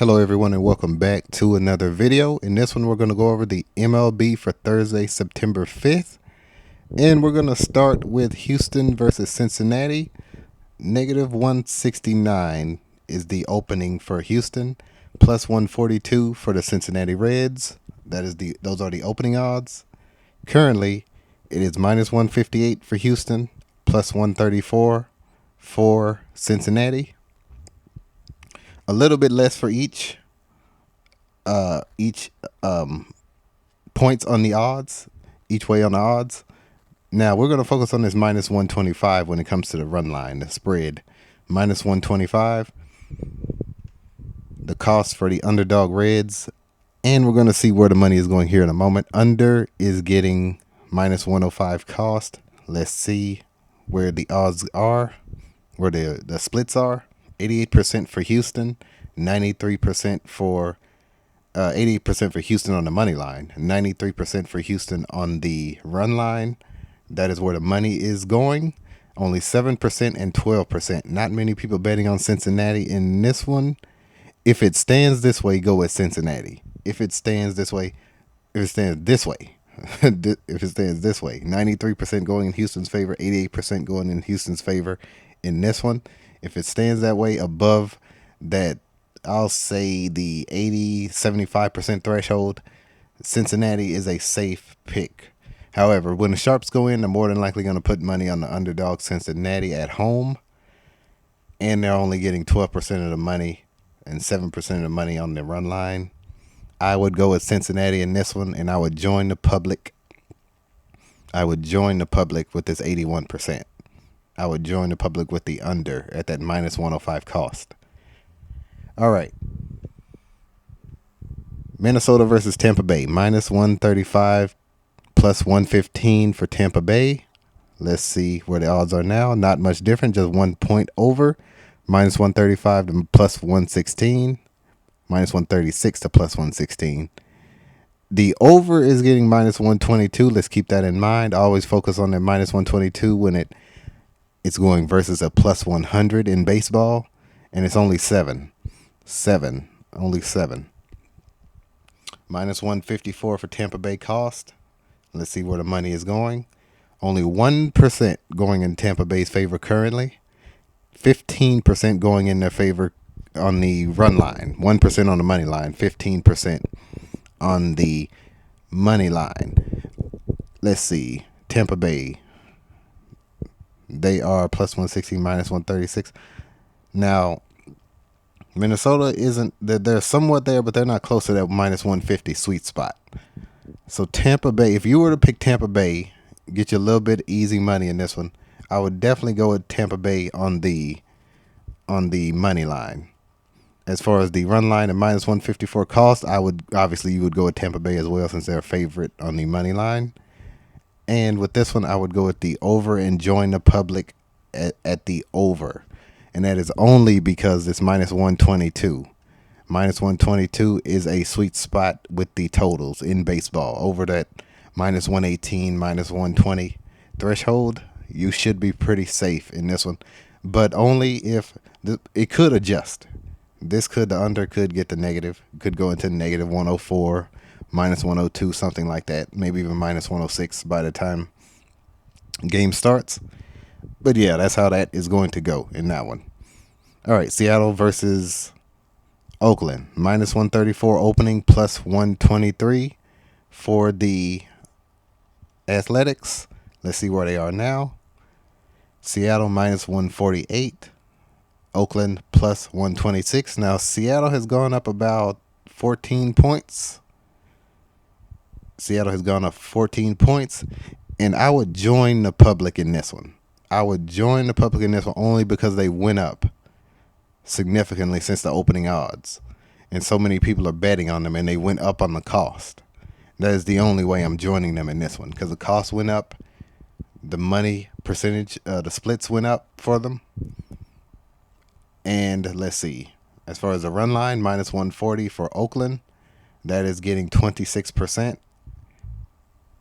Hello everyone and welcome back to another video. In this one we're going to go over the MLB for Thursday, September 5th. And we're going to start with Houston versus Cincinnati. Negative 169 is the opening for Houston. Plus 142 for the Cincinnati Reds. Those are the opening odds. Currently it is minus 158 for Houston. Plus 134 for Cincinnati. A little bit less for each points on the odds, each way on the odds. Now we're going to focus on this minus 125 when it comes to the run line, the spread. Minus 125, the cost for the underdog Reds, and we're going to see where the money is going here in a moment. Under is getting minus 105 cost. Let's see where the odds are, where the splits are. 88% for Houston, 93% for 88% for Houston on the money line, 93% for Houston on the run line. That is where the money is going. Only 7% and 12%. Not many people betting on Cincinnati in this one. If it stands this way, go with Cincinnati. If it stands this way, if it stands this way, 93% going in Houston's favor, 88% going in Houston's favor in this one. If it stands that way above that, I'll say the 75% threshold, Cincinnati is a safe pick. However, when the sharps go in, they're more than likely going to put money on the underdog Cincinnati at home. And they're only getting 12% of the money and 7% of the money on the run line. I would go with Cincinnati in this one, and I would join the public. With this 81%. I would join the public with the under at that minus 105 cost. All right. Minnesota versus Tampa Bay. Minus 135 plus 115 for Tampa Bay. Let's see where the odds are now. Not much different, just 1 point over. Minus 135 to plus 116. Minus 136 to plus 116. The over is getting minus 122. Let's keep that in mind. I always focus on that minus 122 when it's going versus a plus 100 in baseball, and it's only 7. Only 7. Minus 154 for Tampa Bay cost. Let's see where the money is going. Only 1% going in Tampa Bay's favor currently. 15% going in their favor on the run line. 1% on the money line. 15% on the money line. Let's see. Tampa Bay. They are plus 160, minus 136. Now, Minnesota isn't, they're somewhat there, but they're not close to that minus 150 sweet spot. So Tampa Bay, if you were to pick Tampa Bay, get you a little bit easy money in this one, I would definitely go with Tampa Bay on the money line. As far as the run line at minus 154 cost, you would go with Tampa Bay as well, since they're a favorite on the money line. And with this one, I would go with the over and join the public at the over. And that is only because it's minus 122. Minus 122 is a sweet spot with the totals in baseball. Over that minus 118, minus 120 threshold, you should be pretty safe in this one. But only if it could adjust. The under could get the negative. Could go into negative 104. Minus 102, something like that. Maybe even minus 106 by the time game starts. But yeah, that's how that is going to go in that one. All right, Seattle versus Oakland. Minus 134 opening, plus 123 for the Athletics. Let's see where they are now. Seattle minus 148. Oakland plus 126. Now, Seattle has gone up about 14 points. Seattle has gone up 14 points, and I would join the public in this one. Only because they went up significantly since the opening odds, and so many people are betting on them, and they went up on the cost. That is the only way I'm joining them in this one, because the cost went up, the money percentage, the splits went up for them. And let's see, as far as the run line, minus 140 for Oakland, that is getting 26%.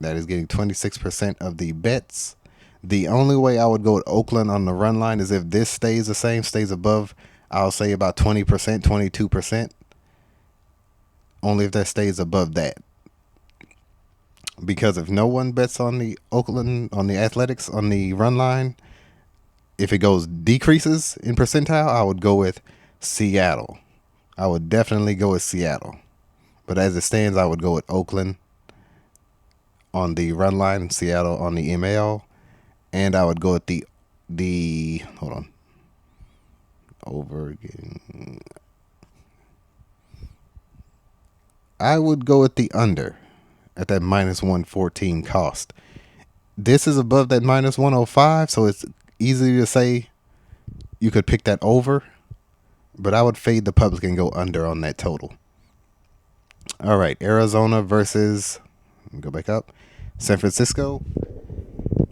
That is getting 26% of the bets. The only way I would go with Oakland on the run line is if this stays the same, stays above, I'll say about 20%, 22%. only if that stays above that. Because if no one bets on the Athletics on the run line, if it goes decreases in percentile, I would go with Seattle. I would definitely go with Seattle. But as it stands, I would go with Oakland on the run line, Seattle on the ML, and I would go with the hold on. Over getting I would go with the under at that minus 114 cost. This is above that minus 105, so it's easy to say you could pick that over, but I would fade the public and go under on that total. All right, Arizona versus, go back up, San Francisco,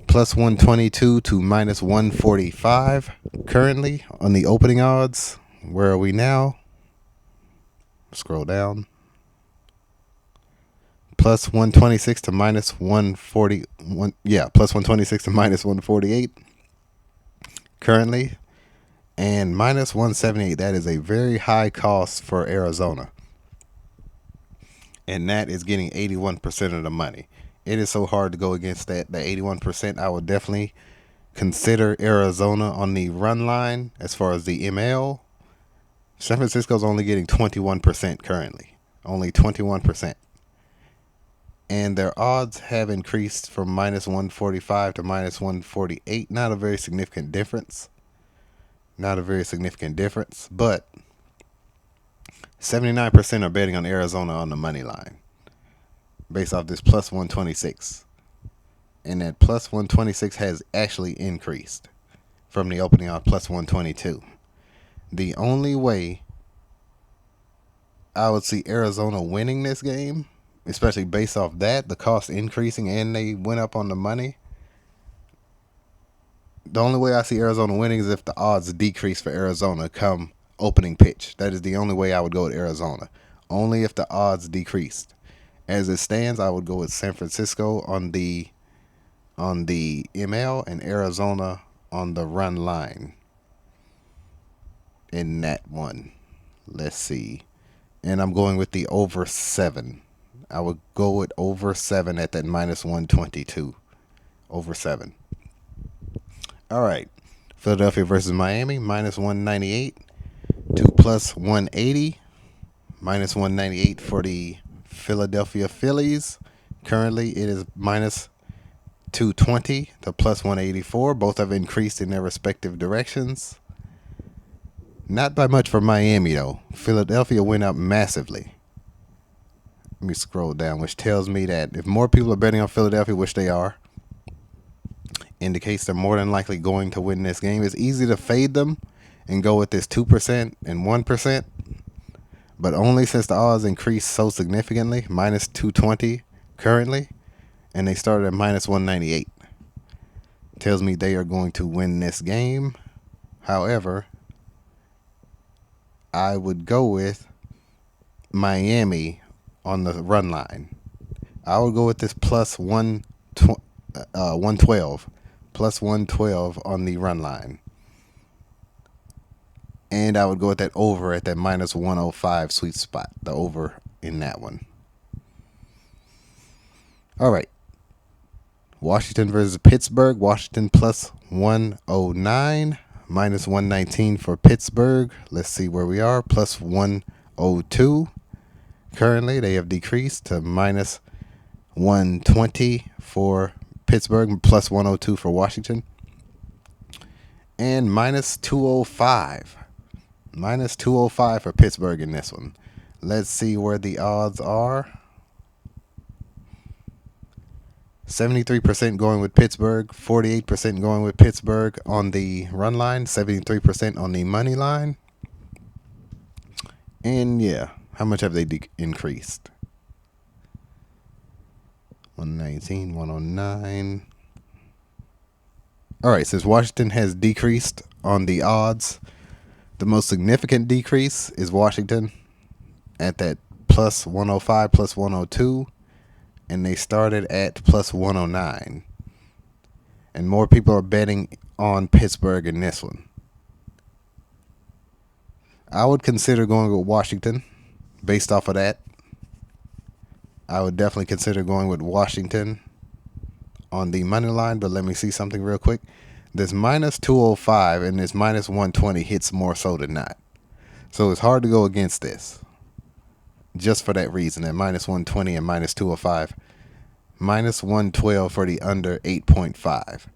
plus 122 to minus 145 currently on the opening odds. Where are we now? Scroll down. Plus 126 to minus 141. Yeah, plus 126 to minus 148 currently. And minus 178. That is a very high cost for Arizona. And that is getting 81% of the money. It is so hard to go against that 81%. I would definitely consider Arizona on the run line as far as the ML. San Francisco's only getting 21% currently. Only 21%. And their odds have increased from minus 145 to minus 148. Not a very significant difference. But 79% are betting on Arizona on the money line based off this plus 126. And that plus 126 has actually increased from the opening off plus 122. The only way I would see Arizona winning this game, especially based off that, the cost increasing and they went up on the money. The only way I see Arizona winning is if the odds decrease for Arizona come opening pitch. That is the only way I would go with Arizona. Only if the odds decreased. As it stands, I would go with San Francisco on the ML and Arizona on the run line in that one. Let's see. And I'm going with the over 7. I would go with over 7 at that minus 122. Over 7. All right. Philadelphia versus Miami, minus 198 to plus 180. Minus 198 for the Philadelphia Phillies. Currently, it is minus 220 to plus 184. Both have increased in their respective directions. Not by much for Miami, though. Philadelphia went up massively. Let me scroll down, which tells me that if more people are betting on Philadelphia, which they are, indicates they're more than likely going to win this game. It's easy to fade them and go with this 2% and 1%, but only since the odds increased so significantly, minus 220 currently, and they started at minus 198. Tells me they are going to win this game. However, I would go with Miami on the run line. I would go with this plus 112. Plus 112 on the run line. And I would go with that over at that minus 105 sweet spot. The over in that one. All right. Washington versus Pittsburgh. Washington plus 109. Minus 119 for Pittsburgh. Let's see where we are. Plus 102. Currently, they have decreased to minus 120 for Pittsburgh, plus 102 for Washington. And minus 205. Minus 205 for Pittsburgh in this one. Let's see where the odds are. 73% going with Pittsburgh, 48% going with Pittsburgh on the run line, 73% on the money line. And yeah, how much have they increased? 119, 109. All right, since Washington has decreased on the odds, the most significant decrease is Washington at that plus 105, plus 102. And they started at plus 109. And more people are betting on Pittsburgh in this one. I would consider going with Washington based off of that. I would definitely consider going with Washington on the money line, but let me see something real quick. This minus 205 and this minus 120 hits more so than not. So it's hard to go against this. Just for that reason, at minus 120 and minus 205. Minus 112 for the under 8.5.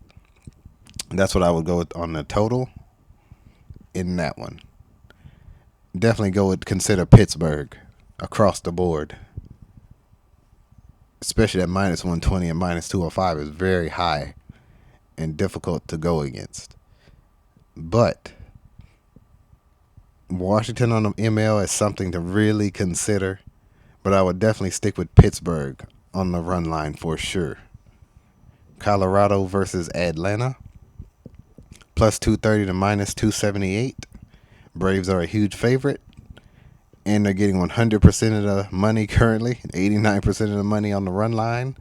That's what I would go with on the total in that one. Definitely go with consider Pittsburgh across the board. Especially at minus 120 and minus 205 is very high and difficult to go against. But Washington on the ML is something to really consider. But I would definitely stick with Pittsburgh on the run line for sure. Colorado versus Atlanta. Plus 230 to minus 278. Braves are a huge favorite. And they're getting 100% of the money currently. 89% of the money on the run line.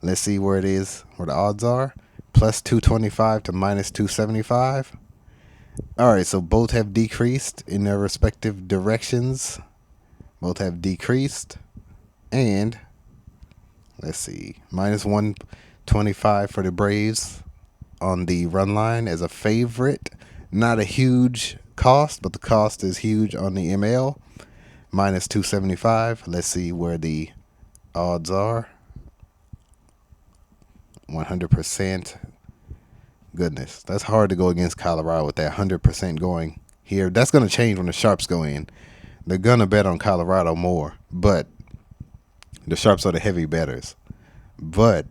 Let's see where it is, where the odds are. Plus 225 to minus 275. All right, so both have decreased in their respective directions. Both have decreased. And let's see, minus 125 for the Braves on the run line as a favorite. Not a huge cost, but the cost is huge on the ML. Minus 275. Let's see where the odds are. 100%. Goodness, that's hard to go against Colorado with that 100% going here. That's going to change when the sharps go in. They're going to bet on Colorado more, but the sharps are the heavy bettors. But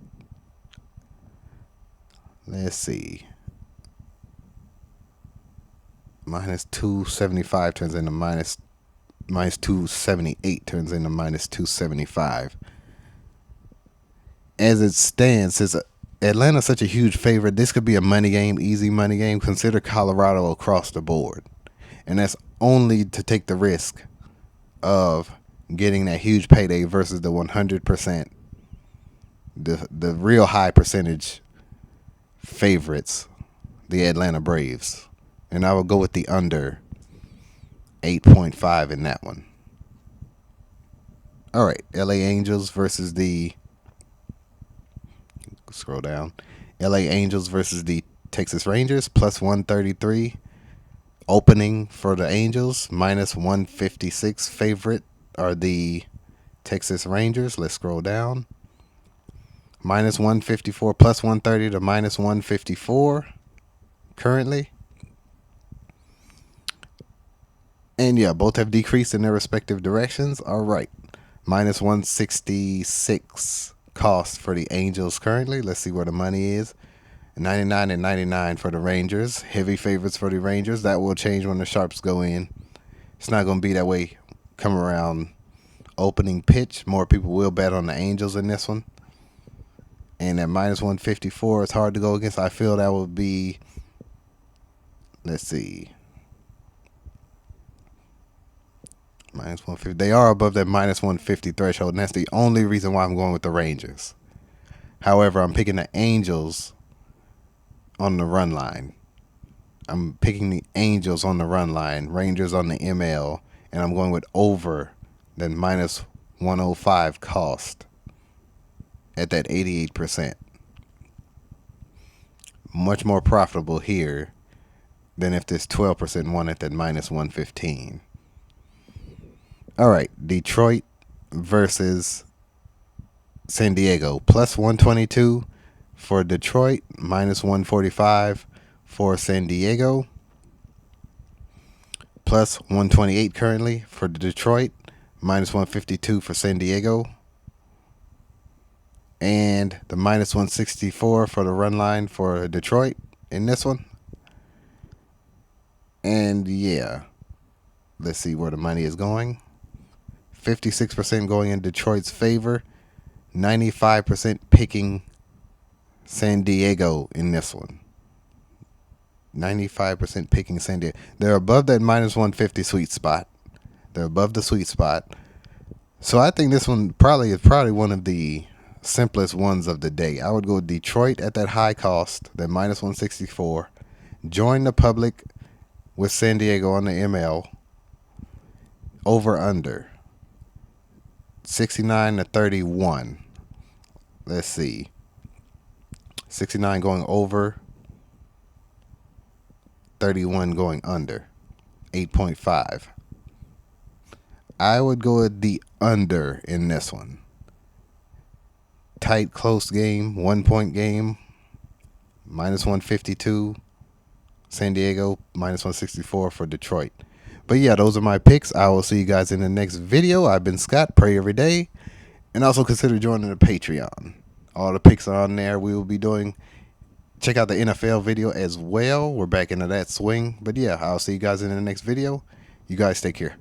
let's see. Minus 275 turns into minus 278 turns into minus 275. As it stands, since Atlanta's such a huge favorite, this could be a money game, easy money game. Consider Colorado across the board. And that's only to take the risk of getting that huge payday versus the 100%, the real high percentage favorites, the Atlanta Braves. And I would go with the under 8.5 in that one. All right, LA Angels versus the, scroll down, LA Angels versus the Texas Rangers, plus 133. Opening for the Angels, minus 156. Favorite are the Texas Rangers. Let's scroll down. Minus 154, plus 130 to minus 154 currently. And yeah, both have decreased in their respective directions. All right. Minus 166 cost for the Angels currently. Let's see where the money is. 99 and 99 for the Rangers. Heavy favorites for the Rangers. That will change when the sharps go in. It's not going to be that way come around opening pitch. More people will bet on the Angels in this one. And at minus 154, it's hard to go against. I feel that would be, let's see, minus 150. They are above that minus 150 threshold, and that's the only reason why I'm going with the Rangers. However, I'm picking the Angels on the run line. I'm picking the Angels on the run line, Rangers on the ML, and I'm going with over that minus 105 cost at that 88%. Much more profitable here than if this 12% won at that minus 115. All right, Detroit versus San Diego, plus 122 for Detroit, minus 145 for San Diego. Plus 128 currently for Detroit, minus 152 for San Diego. And the minus 164 for the run line for Detroit in this one. And yeah, let's see where the money is going. 56% going in Detroit's favor. 95% picking San Diego in this one. 95% picking San Diego. They're above that minus 150 sweet spot. They're above the sweet spot. So I think this one is probably one of the simplest ones of the day. I would go Detroit at that high cost, that minus 164. Join the public with San Diego on the ML. Over under 69 to 31. Let's see. 69 going over, 31 going under. 8.5. I would go with the under in this one. Tight, close game, 1 point game. Minus 152. San Diego, minus 164 for Detroit. But yeah, those are my picks. I will see you guys in the next video. I've been Scott. Pray every day. And also consider joining the Patreon. All the picks are on there. We will be doing. Check out the NFL video as well. We're back into that swing. But yeah, I'll see you guys in the next video. You guys take care.